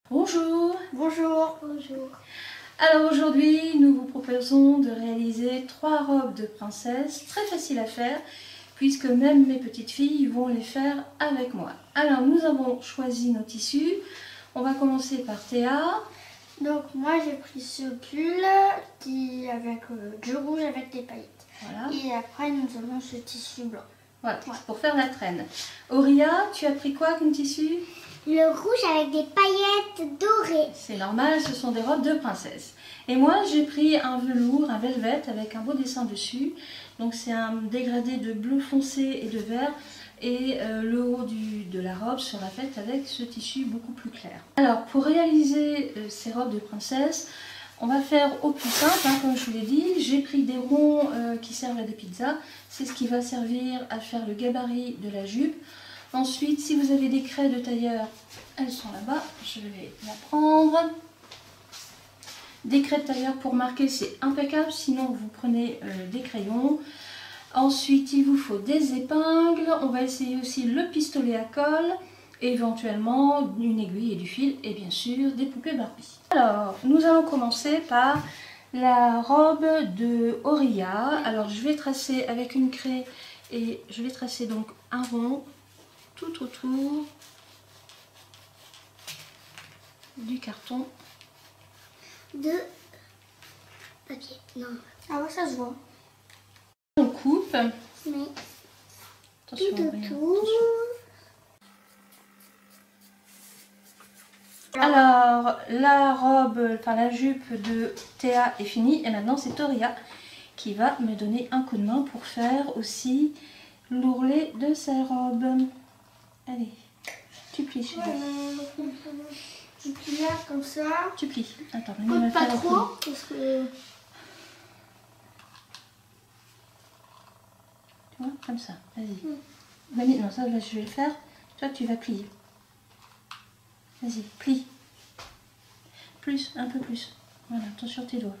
Bonjour. Bonjour. Bonjour. Alors aujourd'hui, nous vous proposons de réaliser 3 robes de princesse, très faciles à faire, puisque même mes petites filles vont les faire avec moi. Alors nous avons choisi nos tissus. On va commencer par Théa. Donc moi j'ai pris ce pull qui avec du rouge avec des paillettes. Voilà. Et après nous avons ce tissu blanc. Voilà, pour faire la traîne. Auria, tu as pris quoi comme tissu? Le rouge avec des paillettes dorées. C'est normal, ce sont des robes de princesse. Et moi, j'ai pris un velours, un velvet avec un beau dessin dessus. Donc c'est un dégradé de bleu foncé et de vert. Et le haut de la robe sera fait avec ce tissu beaucoup plus clair. Alors pour réaliser ces robes de princesse, on va faire au plus simple, hein, comme je vous l'ai dit. J'ai pris des ronds qui servent à des pizzas. C'est ce qui va servir à faire le gabarit de la jupe. Ensuite, si vous avez des craies de tailleur, elles sont là-bas. Je vais la prendre. Des craies de tailleur pour marquer, c'est impeccable. Sinon, vous prenez des crayons. Ensuite, il vous faut des épingles. On va essayer aussi le pistolet à colle. Et éventuellement, une aiguille et du fil. Et bien sûr, des poupées Barbie. Alors, nous allons commencer par la robe de Auria. Alors, je vais tracer avec une craie. Et je vais tracer donc un rond tout autour du carton De papier. Non. Ah ouais, ça se voit. On coupe. Mais Attention, tout autour. Alors, la robe, enfin la jupe de Théa est finie. Et maintenant, c'est Auria qui va me donner un coup de main pour faire aussi l'ourlet de sa robe. Allez, tu plies, chérie. Tu plies là comme ça. Tu plies. Attends, Pas trop, parce que... Tu vois, comme ça. Vas-y. Non, ça, je vais le faire. Toi, tu vas plier. Vas-y, plie. Plus, un peu plus. Voilà, attention tes doigts.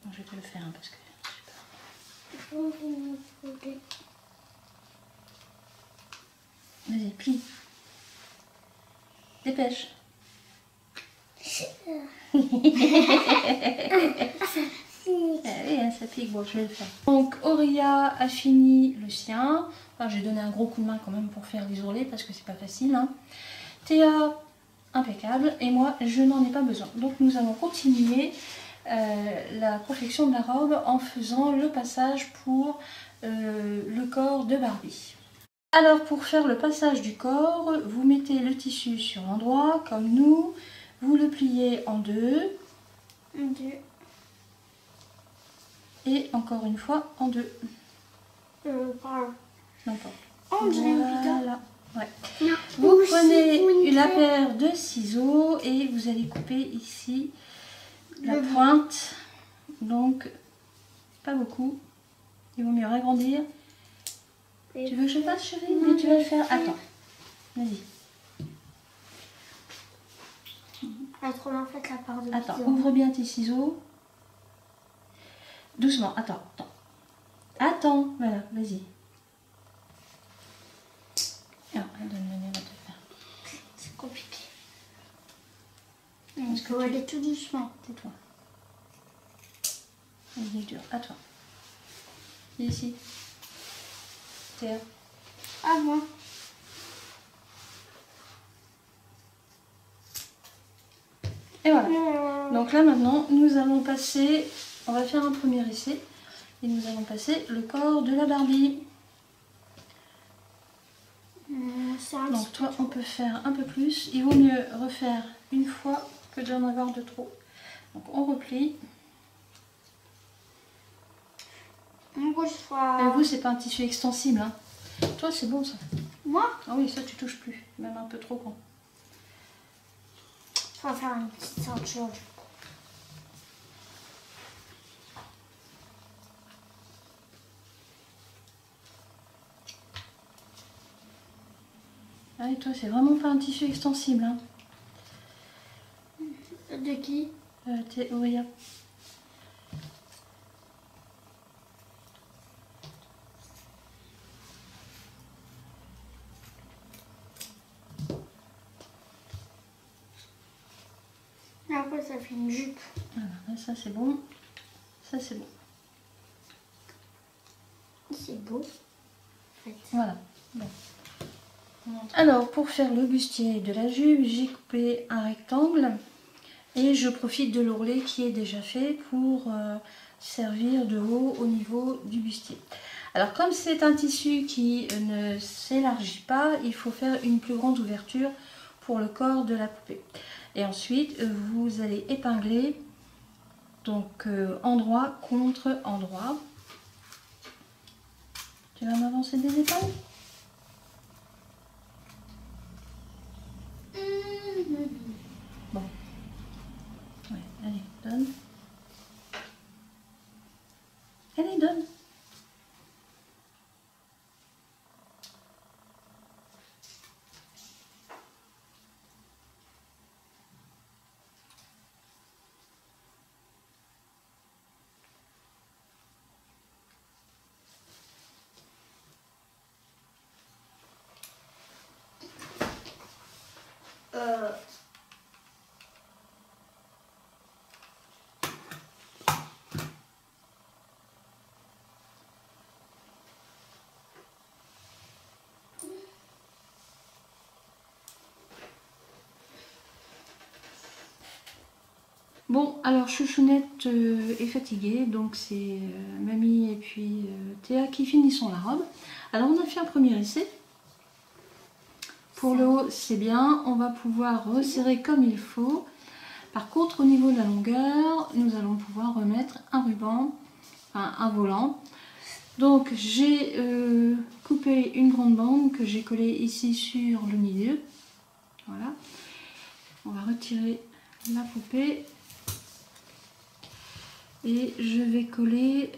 Bon, je vais te le faire, hein, parce que... Vas-y, plie. Dépêche. Allez, hein, ça pique, bon, je vais le faire. Donc, Auria a fini le sien. Enfin, j'ai donné un gros coup de main quand même pour faire les ourlets parce que c'est pas facile. Hein. Théa, impeccable. Et moi, je n'en ai pas besoin. Donc, nous allons continuer la confection de la robe en faisant le passage pour le corps de Barbie. Alors, pour faire le passage du corps, vous mettez le tissu sur l'endroit, comme nous. Vous le pliez en deux. Et encore une fois en deux. Par là. N'importe. Voilà. Ouais. Non. Vous prenez la paire de ciseaux et vous allez couper ici la pointe. Donc, pas beaucoup. Il vaut mieux agrandir. Tu veux que je fasse, chérie? Mais tu vas le faire. Attends. Vas-y. Trop bien fait la part de Attends, ciseaux. ouvre bien tes ciseaux. Doucement. Attends. Attends. Voilà, vas-y. Alors, donne-le, va te faire. C'est compliqué. Parce Il faut aller tout doucement. Tais-toi. Il est dur. À toi. Ici. Théa. Ah moi. Et voilà. Donc là maintenant, nous allons passer, on va faire un premier essai. Et nous allons passer le corps de la Barbie. Donc toi, on peut faire un peu plus. Il vaut mieux refaire une fois que d'en avoir de trop. Donc on replie. Et vous, c'est pas un tissu extensible. Hein. Toi, c'est bon ça. Moi? Ah oui, ça tu touches plus. Même un peu trop grand. On va faire une petite ceinture. Ah et toi, c'est vraiment pas un tissu extensible. Hein. De qui? Auria. ça fait une jupe. Voilà, là, ça c'est bon. Ça c'est bon. C'est beau. En fait. Voilà. Bon. Alors, pour faire le bustier de la jupe, j'ai coupé un rectangle et je profite de l'ourlet qui est déjà fait pour servir de haut au niveau du bustier. Alors, comme c'est un tissu qui ne s'élargit pas, il faut faire une plus grande ouverture pour le corps de la poupée. Et ensuite, vous allez épingler donc endroit contre endroit. Tu vas m'avancer des épingles? Bon. Ouais, allez, donne. Allez, donne. Bon, alors Chouchounette est fatiguée, donc c'est Mamie et puis Théa qui finissent la robe. Alors on a fait un premier essai. Pour le haut, c'est bien, on va pouvoir resserrer comme il faut. Par contre, au niveau de la longueur, nous allons pouvoir remettre un ruban, enfin un volant. Donc j'ai coupé une grande bande que j'ai collée ici sur le milieu. Voilà. On va retirer la poupée. Et je vais coller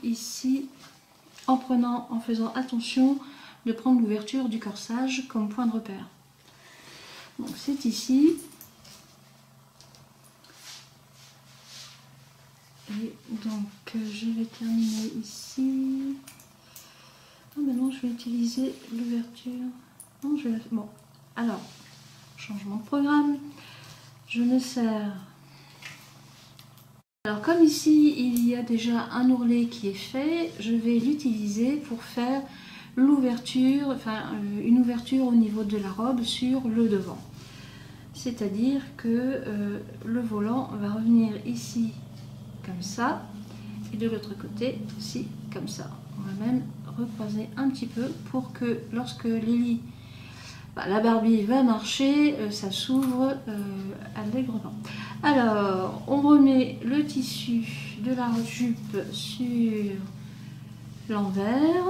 ici en faisant attention de prendre l'ouverture du corsage comme point de repère. Donc c'est ici. Et donc je vais terminer ici. Ah ben non, je vais utiliser l'ouverture. Non, je vais la faire. Bon, alors, changement de programme. Je me sers. Alors comme ici il y a déjà un ourlet qui est fait, je vais l'utiliser pour faire l'ouverture, enfin une ouverture au niveau de la robe sur le devant. C'est-à-dire que le volant va revenir ici comme ça et de l'autre côté aussi comme ça. On va même recroiser un petit peu pour que lorsque Lily, la Barbie va marcher, ça s'ouvre allègrement. Alors, on remet le tissu de la jupe sur l'envers.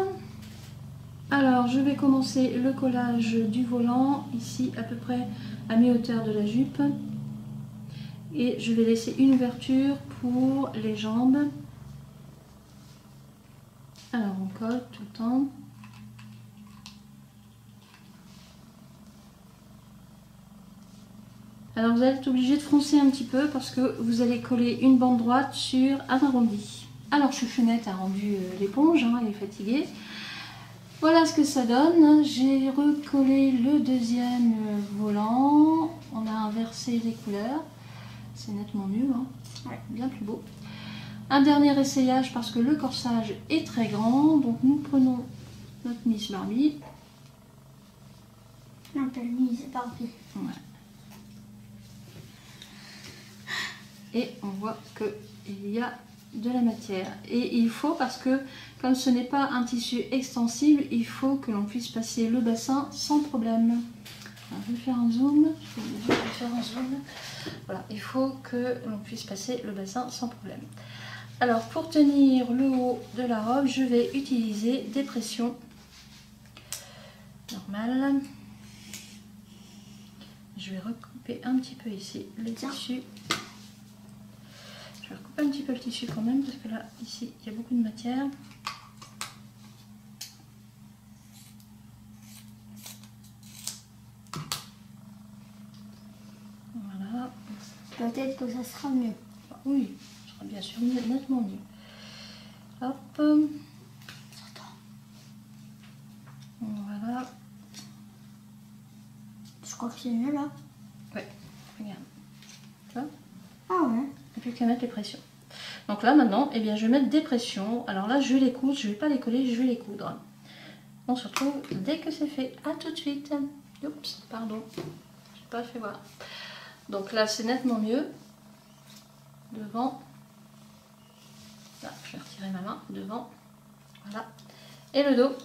Alors, je vais commencer le collage du volant, ici à peu près à mi-hauteur de la jupe. Et je vais laisser une ouverture pour les jambes. Alors, on colle tout le temps. Alors vous allez être obligé de froncer un petit peu parce que vous allez coller une bande droite sur un arrondi. Alors Chouchounette a rendu l'éponge, hein, elle est fatiguée. Voilà ce que ça donne. J'ai recollé le deuxième volant. On a inversé les couleurs. C'est nettement mieux, hein. Ouais, bien plus beau. Un dernier essayage parce que le corsage est très grand. Donc nous prenons notre Miss Barbie. Non, pas le Miss Barbie. Ouais. Et on voit qu'il y a de la matière. Et il faut, parce que comme ce n'est pas un tissu extensible, il faut que l'on puisse passer le bassin sans problème. Alors, je vais faire un zoom. Voilà, il faut que l'on puisse passer le bassin sans problème. Alors pour tenir le haut de la robe, je vais utiliser des pressions normales. Je vais recouper un petit peu ici le tissu. Je vais recouper un petit peu le tissu quand même parce que là, ici, il y a beaucoup de matière. Voilà. Peut-être que ça sera mieux. Oui, ça sera bien sûr nettement mieux. Hop. Voilà. Je crois que c'est mieux là. Ouais, regarde. Tu vois? Ah ouais. Et puis qu'à mettre les pressions. Donc là maintenant, eh bien, je vais mettre des pressions. Alors là, je vais les coudre, je vais pas les coller, je vais les coudre. On se retrouve dès que c'est fait. À tout de suite. Oups, pardon. Je n'ai pas fait voir. Donc là, c'est nettement mieux. Devant. Là, je vais retirer ma main. Devant. Voilà. Et le dos.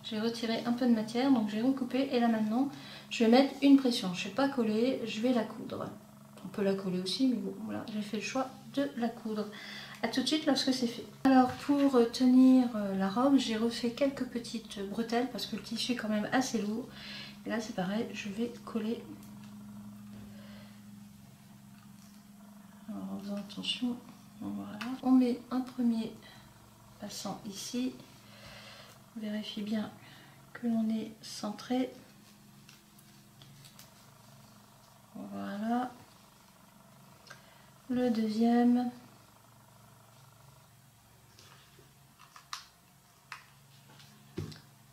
J'ai retiré un peu de matière, donc j'ai recoupé. Et là maintenant, je vais mettre une pression. Je ne vais pas coller, je vais la coudre. On peut la coller aussi, mais bon, voilà, j'ai fait le choix de la coudre. A tout de suite lorsque c'est fait. Alors pour tenir la robe, j'ai refait quelques petites bretelles parce que le tissu est quand même assez lourd. Et là c'est pareil, je vais coller. Alors en faisant attention, voilà. On met un premier passant ici. On vérifie bien que l'on est centré. Voilà. Le deuxième.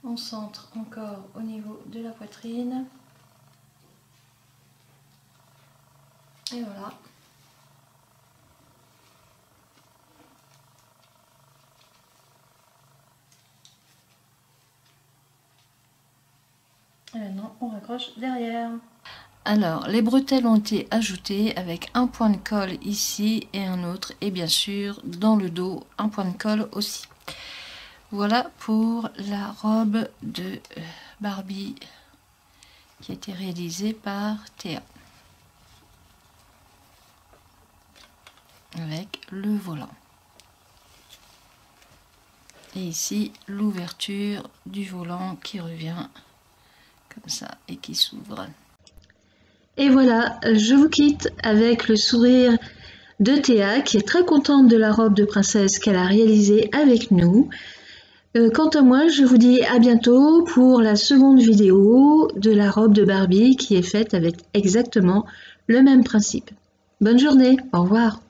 On centre encore au niveau de la poitrine. Et voilà. Et maintenant, on raccroche derrière. Alors, les bretelles ont été ajoutées avec un point de colle ici et un autre. Et bien sûr, dans le dos, un point de colle aussi. Voilà pour la robe de Barbie qui a été réalisée par Théa. Avec le volant. Et ici, l'ouverture du volant qui revient comme ça et qui s'ouvre. Et voilà, je vous quitte avec le sourire de Théa qui est très contente de la robe de princesse qu'elle a réalisée avec nous. Quant à moi, je vous dis à bientôt pour la seconde vidéo de la robe de Barbie qui est faite avec exactement le même principe. Bonne journée, au revoir.